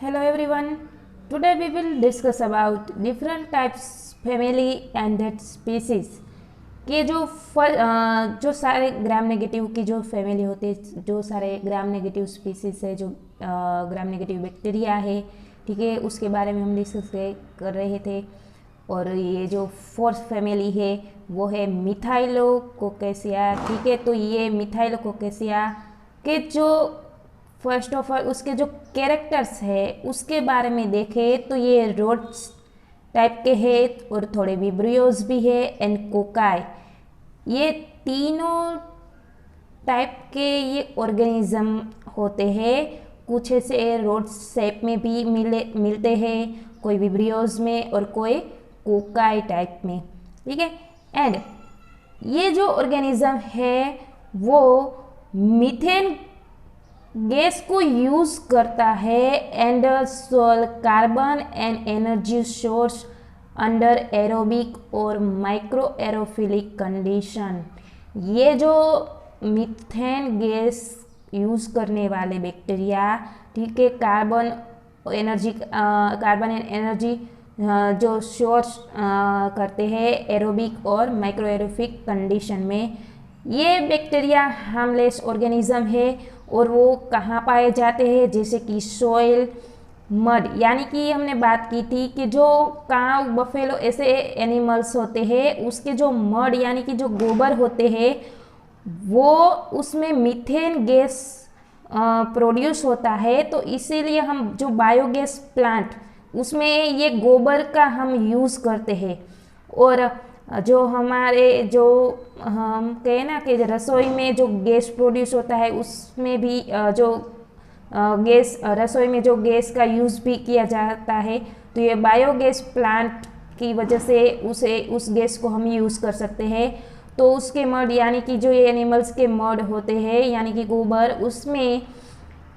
Hello everyone. Today we will discuss about different types family and that species के जो सारे gram negative की जो फैमिली होती है, जो सारे ग्राम नेगेटिव स्पीसीज है, जो ग्राम नेगेटिव बैक्टीरिया है, ठीक है, उसके बारे में हम डिस्कस कर रहे थे। और ये जो फोर्थ फैमिली है वो है मिथाइलोकोकेसिया, ठीक है। तो ये मिथाइलोकोकेसिया के जो फर्स्ट ऑफ ऑल उसके जो कैरेक्टर्स है उसके बारे में देखें तो ये रोड्स टाइप के हैं और थोड़े विब्रियोज भी है एंड कोकाई। ये तीनों टाइप के ये ऑर्गेनिज्म होते हैं। कुछ ऐसे रोड शेप में भी मिलते हैं, कोई विब्रियोज में और कोई कोकाई टाइप में, ठीक है। एंड ये जो ऑर्गेनिज्म है वो मीथेन गैस को यूज करता है and sole carbon and energy source under aerobic और माइक्रो एरोफिलिक कंडीशन। ये जो मीथेन गैस यूज करने वाले बैक्टीरिया, ठीक है, कार्बन एंड एनर्जी जो सोर्स करते हैं एरोबिक और माइक्रो एरोफिक कंडीशन में, ये बैक्टीरिया हार्मलेस ऑर्गेनिज्म है। और वो कहाँ पाए जाते हैं, जैसे कि सॉइल, मड, यानी कि हमने बात की थी कि जो काव, बफेलो ऐसे एनिमल्स होते हैं उसके जो मड यानी कि जो गोबर होते हैं वो उसमें मीथेन गैस प्रोड्यूस होता है। तो इसीलिए हम जो बायोगैस प्लांट उसमें ये गोबर का हम यूज़ करते हैं। और जो हमारे जो हम कहें ना कि रसोई में जो गैस प्रोड्यूस होता है उसमें भी जो गैस रसोई में जो गैस का यूज़ भी किया जाता है, तो ये बायोगैस प्लांट की वजह से उस गैस को हम यूज़ कर सकते हैं। तो उसके मड यानी कि जो ये एनिमल्स के मड होते हैं यानी कि गोबर, उसमें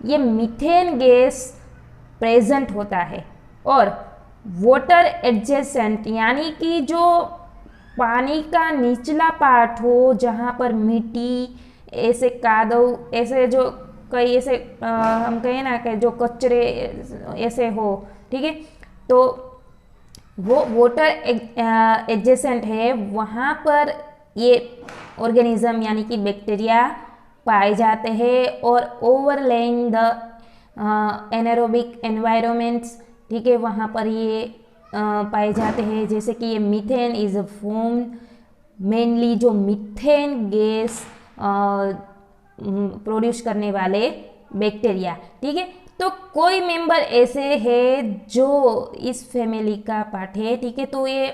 ये मीथेन गैस प्रेजेंट होता है। और वाटर एडजेसेंट यानी कि जो पानी का निचला पार्ट हो जहाँ पर मिट्टी, ऐसे कादव, ऐसे जो कई ऐसे हम कहें ना कि जो कचरे ऐसे हो, ठीक है, तो वो वाटर एडजेसेंट है, वहाँ पर ये ऑर्गेनिज्म यानी कि बैक्टीरिया पाए जाते हैं। और ओवरलेइंग द एनारोबिक एनवायरनमेंट्स, ठीक है, वहाँ पर ये पाए जाते हैं। जैसे कि ये मीथेन इज फॉर्म मेनली जो मीथेन गैस प्रोड्यूस करने वाले बैक्टीरिया, ठीक है। तो कोई मेंबर ऐसे है जो इस फैमिली का पार्ट है, ठीक है। तो ये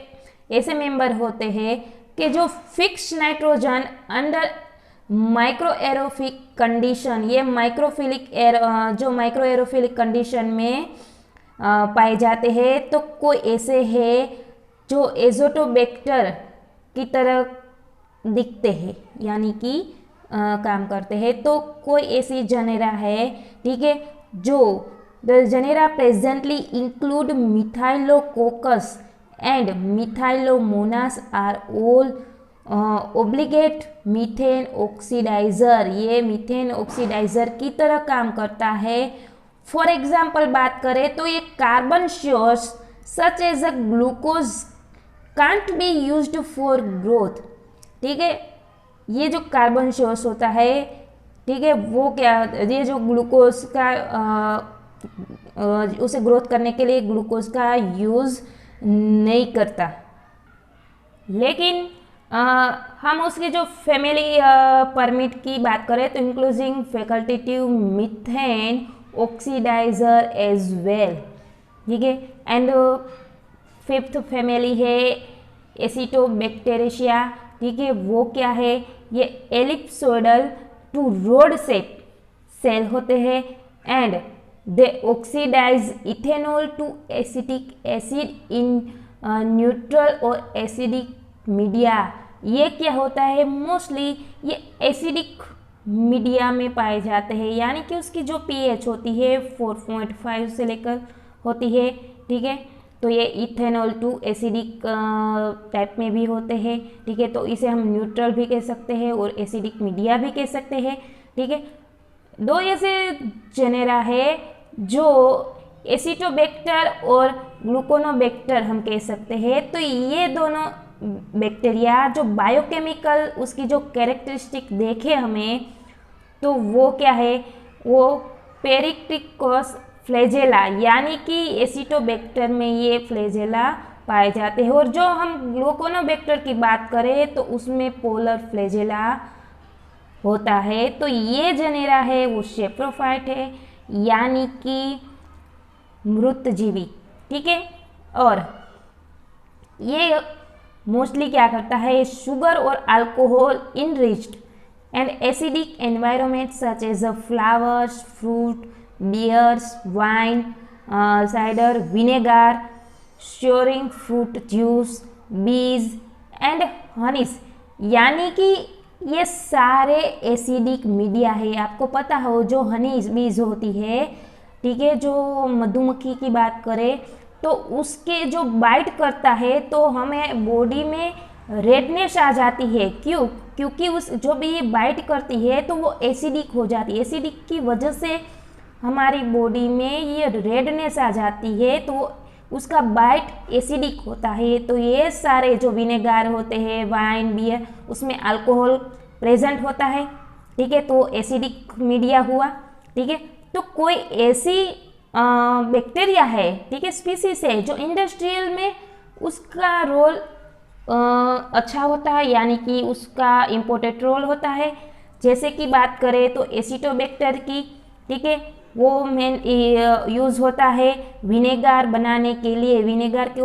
ऐसे मेंबर होते हैं कि जो fix nitrogen under microaerophilic condition, ये जो माइक्रो एरोफिलिक कंडीशन में पाए जाते हैं। तो कोई ऐसे है जो एजोटोबैक्टर की तरह दिखते हैं यानी कि काम करते हैं। तो कोई ऐसी जनेरा है, ठीक है, जो the genera presently include Methylococcus and Methylomonas are all obligate methane oxidiser. ये मीथेन ऑक्सीडाइजर की तरह काम करता है। फॉर एग्जाम्पल बात करें तो ये carbon source such as a glucose can't be used for growth, ठीक है। ये जो कार्बन सोर्स होता है, ठीक है, वो क्या, ये जो ग्लूकोज का उसे ग्रोथ करने के लिए ग्लूकोज का यूज़ नहीं करता। लेकिन हम उसकी जो फैमिली परमिट की बात करें तो including facultative methane oxidiser as well, ठीक है। एंड फिफ्थ फैमिली है एसिटोबैक्टेरिया, ठीक है। वो क्या है, ये ellipsoidal to rod shape cell होते हैं and they oxidise ethanol to acetic acid in neutral और एसिडिक मीडिया। ये क्या होता है, मोस्टली ये एसिडिक मीडिया में पाए जाते हैं, यानी कि उसकी जो पीएच होती है 4.5 से लेकर होती है, ठीक है। तो ये इथेनॉल टू एसिडिक टाइप में भी होते हैं, ठीक है। तो इसे हम न्यूट्रल भी कह सकते हैं और एसिडिक मीडिया भी कह सकते हैं, ठीक है। दो ऐसे जेनेरा है जो एसिटोबैक्टर और ग्लूकोनोबैक्टर हम कह सकते हैं। तो ये दोनों बैक्टीरिया जो बायोकेमिकल उसकी जो कैरेक्टरिस्टिक देखे हमें, तो वो क्या है, वो पेरिक्टिकोस फ्लैजेला, यानी कि एसिटोबैक्टर में ये फ्लैजेला पाए जाते हैं। और जो हम ग्लूकोनोबैक्टर की बात करें तो उसमें पोलर फ्लैजेला होता है। तो ये जनेरा है वो सेप्रोफाइट है, यानी कि मृतजीवी, ठीक है। और ये मोस्टली क्या करता है, शुगर और alcohol enriched and acidic environment such as flowers, fruit, beers, wine, cider vinegar, souring fruit juice, bees and honeys, यानी कि ये सारे एसिडिक मीडिया है। आपको पता हो जो हनी बीज होती है, ठीक है, जो मधुमक्खी की बात करें तो उसके जो बाइट करता है तो हमें बॉडी में रेडनेस आ जाती है। क्यों? क्योंकि उस जो भी ये बाइट करती है तो वो एसिडिक हो जाती है। एसिडिक की वजह से हमारी बॉडी में ये रेडनेस आ जाती है, तो उसका बाइट एसिडिक होता है। तो ये सारे जो विनेगर होते हैं, वाइन, बियर, उसमें अल्कोहल प्रेजेंट होता है, ठीक है, तो एसिडिक मीडिया हुआ, ठीक है। तो कोई ऐसी बैक्टीरिया है, ठीक है, स्पीसीज है जो इंडस्ट्रियल में उसका रोल अच्छा होता है, यानी कि उसका इम्पोर्टेंट रोल होता है। जैसे कि बात करें तो एसिटोबैक्टर की, ठीक है, वो मेन यूज़ होता है विनेगर बनाने के लिए। विनेगर के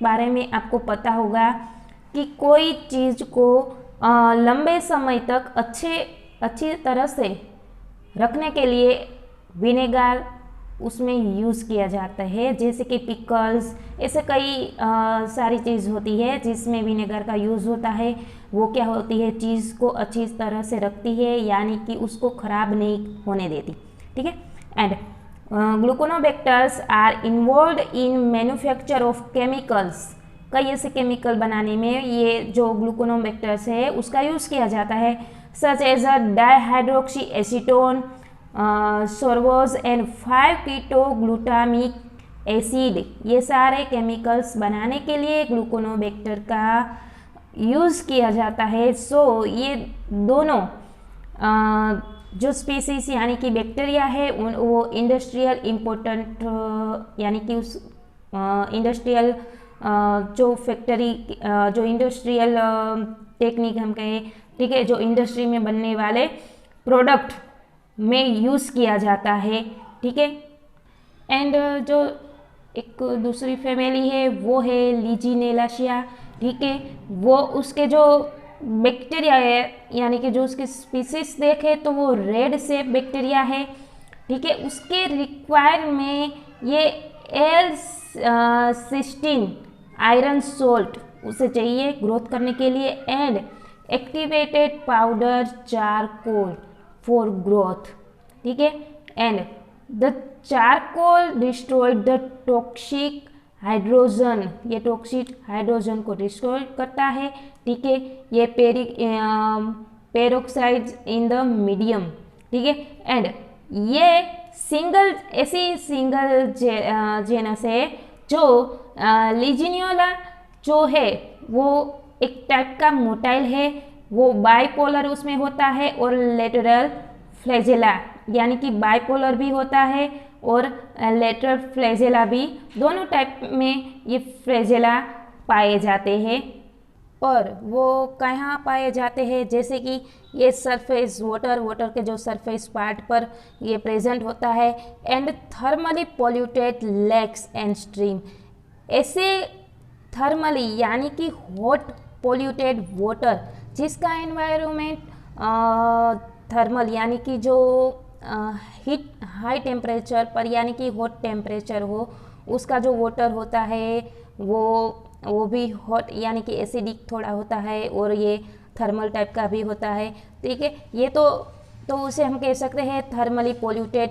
बारे में आपको पता होगा कि कोई चीज़ को लंबे समय तक अच्छी तरह से रखने के लिए विनेगर उसमें यूज़ किया जाता है। जैसे कि पिकल्स, ऐसे कई सारी चीज़ होती है जिसमें विनेगर का यूज़ होता है। वो क्या होती है, चीज़ को अच्छी तरह से रखती है, यानी कि उसको ख़राब नहीं होने देती, ठीक है। And gluconobacters are involve in manufacture of chemicals. कई ऐसे केमिकल बनाने में ये जो ग्लूकोनोबैक्टर्स है उसका यूज़ किया जाता है, such as a dihydroxy acetone, sorbose and five ketoglutamic acid. ये सारे केमिकल्स बनाने के लिए ग्लूकोनोबैक्टर का यूज़ किया जाता है। सो ये दोनों जो स्पीसीज यानी कि बैक्टीरिया है वो इंडस्ट्रियल इम्पोर्टेंट, यानी कि उस इंडस्ट्रियल जो फैक्ट्री, जो इंडस्ट्रियल टेक्निक हम कहें, ठीक है, जो इंडस्ट्री में बनने वाले प्रोडक्ट में यूज़ किया जाता है, ठीक है। एंड जो एक दूसरी फैमिली है वो है लीजिनेलाशिया, ठीक है। वो उसके जो बैक्टीरिया है, यानी कि जो उसकी स्पीसीज देखे तो वो रेड सेप बैक्टीरिया है, ठीक है। उसके रिक्वायर में ये L-सिस्टीन आयरन सोल्ट उसे चाहिए ग्रोथ करने के लिए, and activated powder charcoal for growth, ठीक है। And the charcoal destroyed the toxic hydrogen, ये टॉक्सिक हाइड्रोजन को डिस्ट्रॉय करता है, ठीक है। ये पेरोक्साइड इन द मीडियम, ठीक है। एंड ये ऐसी सिंगल जेनस है जो लीजिनियोला जो है वो एक टाइप का मोटाइल है, वो बाइपोलर उसमें होता है, और लेटरल फ्लैजेला यानी कि बाइपोलर भी होता है और लेटरल फ्लैजेला भी, दोनों टाइप में ये फ्लैजेला पाए जाते हैं। और वो कहाँ पाए जाते हैं, जैसे कि ये सरफेस वाटर के जो सरफेस पार्ट पर ये प्रेजेंट होता है, and thermally polluted lakes and stream. ऐसे थर्मली यानी कि हॉट पॉल्यूटेड वाटर जिसका एनवायरनमेंट थर्मल यानी कि जो हीट हाई टेम्परेचर पर यानी कि हॉट टेम्परेचर हो, उसका जो वाटर होता है वो भी हॉट यानी कि एसिडिक थोड़ा होता है, और ये थर्मल टाइप का भी होता है, ठीक है। ये तो उसे हम कह सकते हैं thermally polluted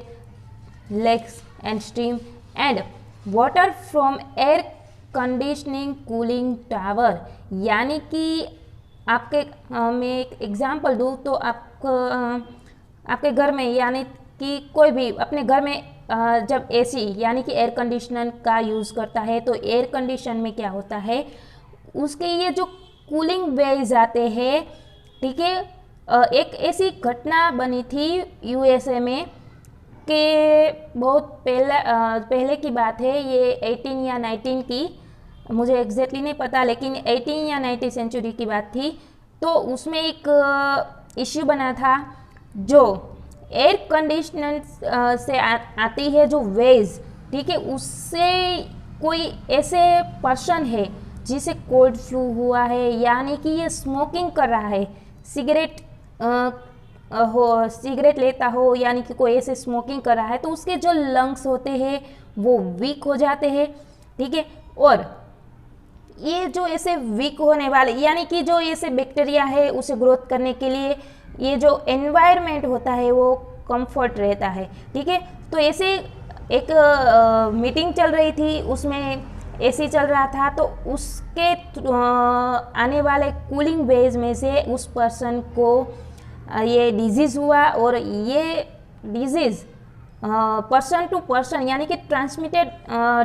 lakes and stream, and water from air conditioning cooling tower. यानी कि आपके मैं एक एग्जांपल दूँ तो आपके घर में, यानी कि कोई भी अपने घर में जब एसी यानी कि एयर कंडीशनर का यूज़ करता है तो एयर कंडीशन में क्या होता है, उसके ये जो कूलिंग वेज आते हैं, ठीक है। एक ऐसी घटना बनी थी यूएसए में कि बहुत पहले की बात है, ये 18 या 19 की, मुझे एग्जैक्टली नहीं पता, लेकिन 18 या 19 सेंचुरी की बात थी। तो उसमें एक इश्यू बना था, जो एयर कंडीशनर से आती है जो वेज, ठीक है, उससे कोई ऐसे पर्सन है जिसे कोल्ड फ्लू हुआ है, यानी कि ये स्मोकिंग कर रहा है, सिगरेट लेता हो, यानी कि कोई ऐसे स्मोकिंग कर रहा है, तो उसके जो लंग्स होते हैं वो वीक हो जाते हैं, ठीक है। और ये जो ऐसे वीक होने वाले, यानी कि जो ऐसे बैक्टीरिया है उसे ग्रोथ करने के लिए ये जो एनवायरनमेंट होता है वो कंफर्ट रहता है, ठीक है। तो ऐसे एक मीटिंग चल रही थी, उसमें एसी चल रहा था, तो उसके आने वाले कूलिंग वेज में से उस पर्सन को ये डिजीज़ हुआ, और ये डिजीज़ पर्सन टू पर्सन यानी कि ट्रांसमिटेड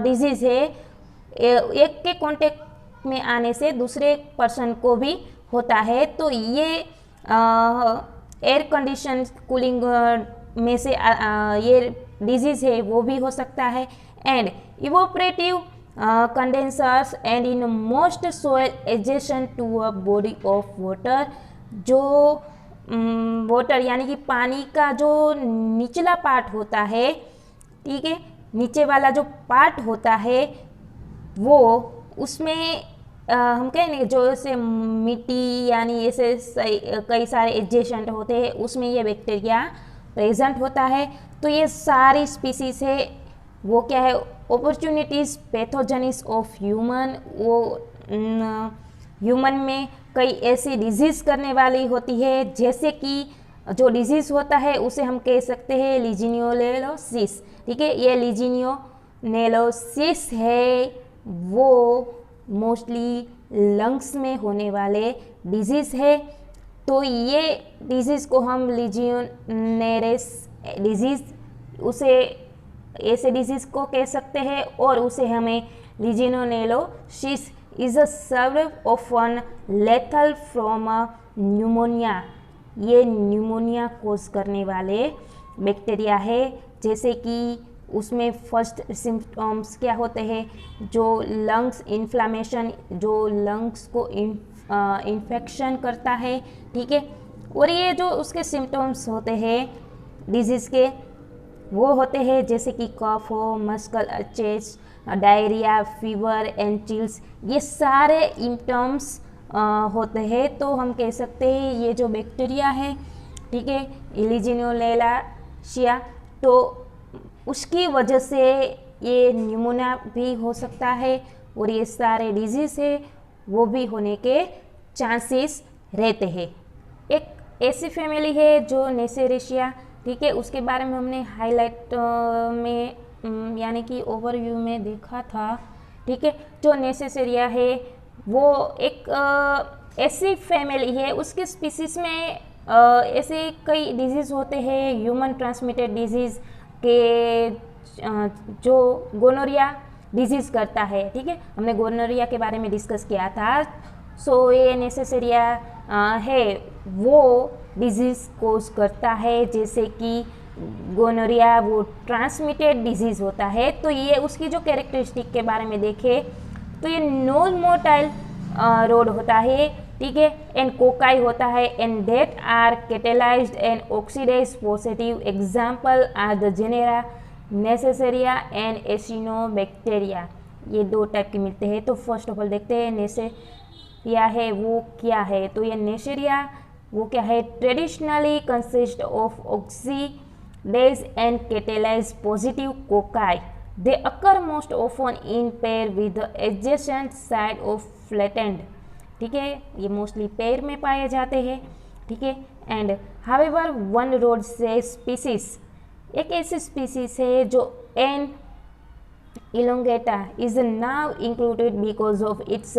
डिजीज़ है, एक के कांटेक्ट में आने से दूसरे पर्सन को भी होता है। तो ये एयर कंडीशन कूलिंग में से ये डिजीज़ है वो भी हो सकता है। And evaporative condensers and in most soil adjacent to a body of water, जो वाटर यानी कि पानी का जो निचला पार्ट होता है, ठीक है, नीचे वाला जो पार्ट होता है वो, उसमें हम कहेंगे जो ऐसे मिट्टी यानी ऐसे कई सारे एडजेसेंट होते हैं, उसमें ये बैक्टीरिया प्रेजेंट होता है। तो ये सारी स्पीसीज है वो क्या है, अपॉर्चुनिटीज़ पैथोजेनिस ऑफ ह्यूमन, वो ह्यूमन में कई ऐसी डिजीज़ करने वाली होती है, जैसे कि जो डिजीज़ होता है उसे हम कह सकते हैं लीजियोनेलोसिस, ठीक है। ये लीजियोनेलोसिस है वो मोस्टली लंग्स में होने वाले डिजीज़ है। तो ये डिजीज़ को हम लीजियोनेरिस डिजीज़, उसे ऐसे डिजीज़ को कह सकते हैं, और उसे हमें legionellosis is a severe often lethal form pneumonia, ये न्यूमोनिया कोज करने वाले बैक्टीरिया है। जैसे कि उसमें फर्स्ट सिम्टम्स क्या होते हैं, जो लंग्स इन्फ्लामेशन, जो लंग्स को इन्फेक्शन करता है, ठीक है। और ये जो उसके सिम्टम्स होते हैं डिजीज़ के, वो होते हैं जैसे कि कफ हो, muscle अचेस, diarrhoea, fever and chills, ये सारे सिम्टम्स होते हैं। तो हम कह सकते हैं ये जो बैक्टीरिया है, ठीक है, लीजियोनेलाशिया, तो उसकी वजह से ये न्यूमोनिया भी हो सकता है, और ये सारे डिजीज़ है वो भी होने के चांसेस रहते हैं। एक ऐसी फैमिली है जो नेसेरेशिया, ठीक है, उसके बारे में हमने हाईलाइट में यानी कि ओवरव्यू में देखा था, ठीक है। जो नेसेरेशिया है वो एक ऐसी फैमिली है, उसके स्पीसीज में ऐसे कई डिजीज़ होते हैं, ह्यूमन ट्रांसमिटेड डिजीज़ के, जो गोनोरिया डिजीज़ करता है, ठीक है, हमने गोनोरिया के बारे में डिस्कस किया था। सो ये नेसेरेशिया है वो डिजीज़ कोज करता है, जैसे कि गोनोरिया वो ट्रांसमिटेड डिजीज़ होता है। तो ये उसकी जो कैरेक्टरिस्टिक के बारे में देखें तो ये नॉन मोटाइल रोड होता है, ठीक है, एंड कोकाई होता है, and that are catalysed and oxidise positive example are the genera Neisseria and Acinetobacter. ये दो टाइप के मिलते हैं। तो फर्स्ट ऑफ ऑल देखते हैं नेसेरिया है वो क्या है। तो ये नेसेरिया वो क्या है, traditionally consist of oxidase and catalyse positive cocci. They occur most often in pair with the adjacent side of flattened, ठीक है, ये मोस्टली पेयर में पाए जाते हैं, ठीक है। एंड हाउएवर वन रोड से स्पीसीज, एक ऐसी स्पीसीज है जो N elongata is now included because of its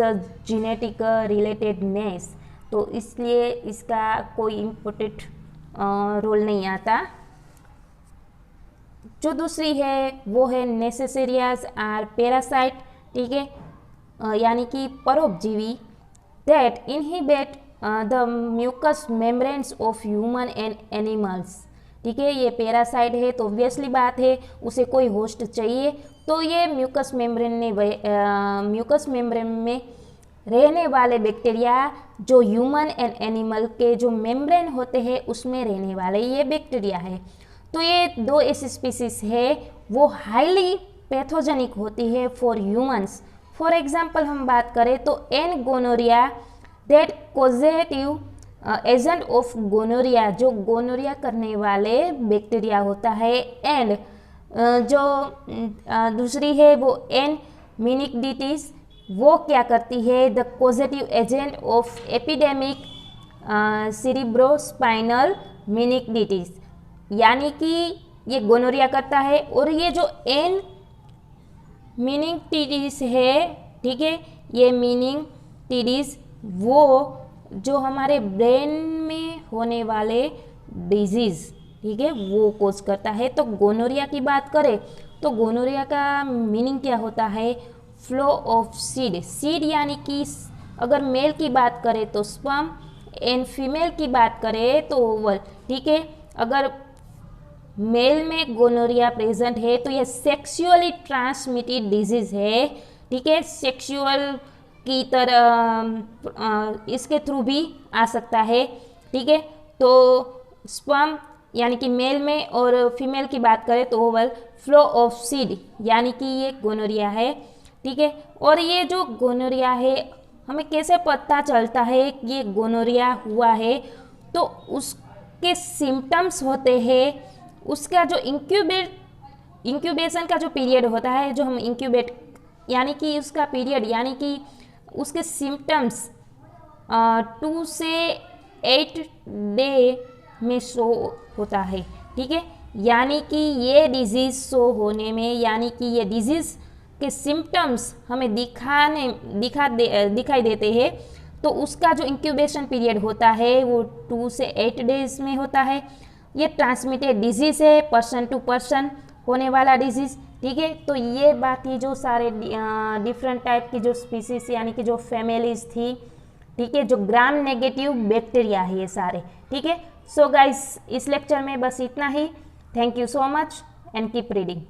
genetic relatedness। तो इसलिए इसका कोई इम्पोर्टेंट रोल नहीं आता। जो दूसरी है वो है नेसेसरियाज आर पैरासाइट, ठीक है, यानी कि परोपजीवी that inhibit the mucous membranes of human and animals, ठीक है। ये पैरासाइट है तो ऑब्वियसली बात है उसे कोई होस्ट चाहिए, तो ये म्यूकस मेम्ब्रेन में रहने वाले बैक्टीरिया जो ह्यूमन एंड एनिमल के जो मेम्ब्रेन होते हैं उसमें रहने वाले ये बैक्टीरिया है। तो ये दो ऐसी स्पीसीज है वो हाईली पैथोजेनिक होती है फॉर ह्यूमंस। फॉर एग्जांपल हम बात करें तो N gonorrhoea that causative agent of gonorrhoea, जो गोनोरिया करने वाले बैक्टीरिया होता है, एंड जो दूसरी है वो एन मिनिकडिटीज, वो क्या करती है, the causative agent of epidemic cerebrospinal meningitis, यानी कि ये गोनोरिया करता है। और ये जो एन मिनिकडिटीज है, ठीक है, ये मिनिकडिटीज वो जो हमारे ब्रेन में होने वाले डिजीज़, ठीक है, वो कोज करता है। तो गोनोरिया की बात करें तो गोनोरिया का मीनिंग क्या होता है, फ्लो ऑफ सीड, सीड यानी कि अगर मेल की बात करें तो स्पर्म एंड फीमेल की बात करें तो ओवल, ठीक है। अगर मेल में गोनोरिया प्रेजेंट है तो यह सेक्सुअली ट्रांसमिटेड डिजीज है, ठीक है, सेक्सुअल की तरह इसके थ्रू भी आ सकता है, ठीक है। तो स्पर्म यानी कि मेल में और फीमेल की बात करें तो ओवल, फ्लो ऑफ सीड यानी कि ये गोनोरिया है, ठीक है। और ये जो गोनोरिया है हमें कैसे पता चलता है कि ये गोनोरिया हुआ है, तो उसके सिम्टम्स होते हैं, उसका जो इंक्यूबेशन का जो पीरियड होता है, जो हम इंक्यूबेट यानी कि उसका पीरियड यानी कि उसके सिम्टम्स 2 से 8 डे में शो होता है, ठीक है। यानी कि ये डिजीज़ शो होने में, यानी कि ये डिजीज़ के सिम्टम्स हमें दिखाई देते हैं, तो उसका जो इंक्यूबेशन पीरियड होता है वो 2 से 8 डेज में होता है। ये ट्रांसमिटेड डिजीज़ है, पर्सन टू पर्सन होने वाला डिजीज़, ठीक है। तो ये बाकी जो सारे डिफरेंट टाइप की जो स्पीसीज यानी कि जो फैमिलीज थी, ठीक है, जो ग्राम नेगेटिव बैक्टीरिया है ये सारे, ठीक है। सो गाइस इस लेक्चर में बस इतना ही। Thank you so much and keep reading.